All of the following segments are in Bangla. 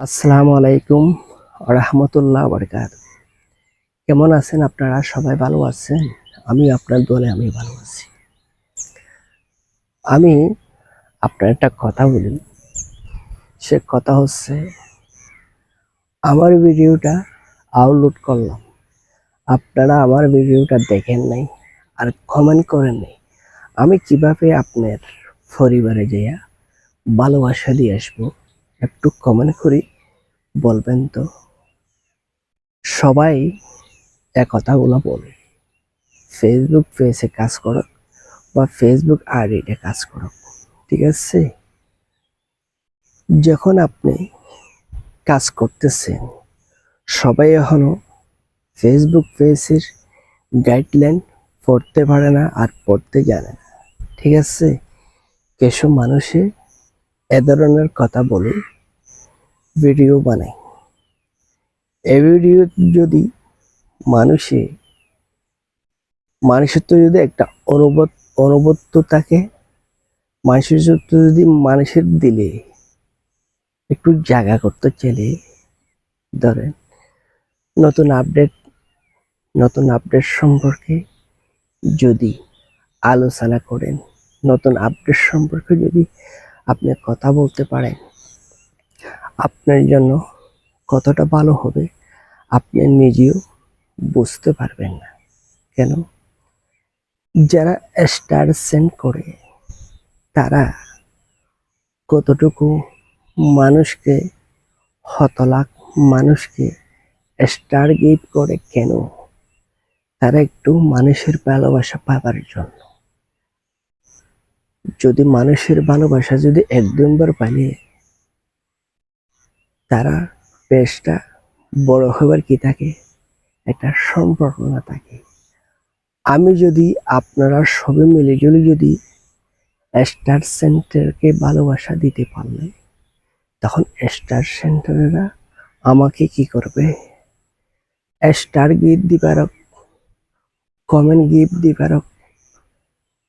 আসসালামু আলাইকুম রাহমাতুল্লাহ বারাকাতুহু। কেমন আছেন আপনারা? সবাই ভালো আছেন? আমি আপনার দোয়ায় আমি ভালো আছি। আমি আপনার একটা কথা বলি। সে কথা হচ্ছে, আমার ভিডিওটা আপলোড করলাম, আপনারা আমার ভিডিওটা দেখেন নাই আর কমেন্ট করেন নাই। আমি কিভাবে আপনার পরিবারে যাইয়া ভালোবাসা দিয়ে আসবো? একটু কমেন্ট করে বলবেন তো। সবাই কথাগুলো বলে, ফেসবুক পেজে কাজ করো বা ফেসবুক আইডিতে কাজ করো, ঠিক আছে? যখন আপনি কাজ করতেছেন, সবাই এখনো ফেসবুক পেজের গাইডলাইন পড়তে পারে না আর পড়তে জানে না, ঠিক আছে? কিছু মানুষে এ ধরনের কথা বলে ভিডিও বানায়। এই ভিডিও যদি মানুষে মানুষের তো যদি একটা অনুবত্ত থাকে, মানুষের যদি মানুষের দিলে একটু জায়গা করতে চাইলে, ধরেন নতুন আপডেট সম্পর্কে যদি আলোচনা করেন, নতুন আপডেট সম্পর্কে যদি আপনি কথা বলতে পারেন, আপনার জন্য কতটা ভালো হবে আপনি নিজেও বুঝতে পারবেন না। কেন? যারা স্টার সেন্ড করে তারা কতটুকু মানুষকে, হতলাক মানুষকে স্টার গিফট করে কেন? তারা একটু মানুষের ভালোবাসা পাবার জন্য। যদি মানুষের ভালোবাসা যদি এক দুবার পাইলে তারা পেজটা বড় হবার কি থাকে, একটা সম্পর্কনা থাকে। আমি যদি আপনারা সবাই মিলে যদি স্টার সেন্টারকে ভালোবাসা দিতে পারলে, তখন স্টার সেন্টারেরা আমাকে কি করবে? স্টার গিফট দিবারক, কমেন্ট গিফট দিবারক,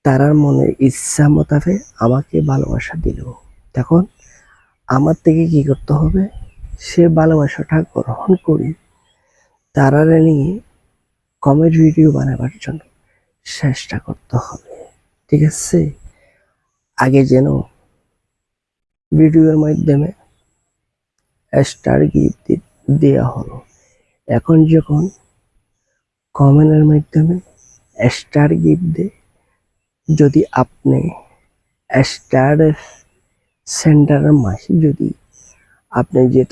তারার মনের ইচ্ছা মোতাবেক আমাকে ভালোবাসা দিল। তখন আমার থেকে কি করতে হবে? সে ভালোবাসাটা গ্রহণ করি, তারারে নিয়ে কমেডি ভিডিও বানাবার জন্য চেষ্টা করতে হবে, ঠিক আছে? আগে যেন ভিডিওর মাধ্যমে স্টার গিফট দেওয়া হলো, এখন যখন কমেন্টের মাধ্যমে স্টার গিফট দেয়, যদি আপনি স্টার সেন্টারের মাসে যদি আপনি যে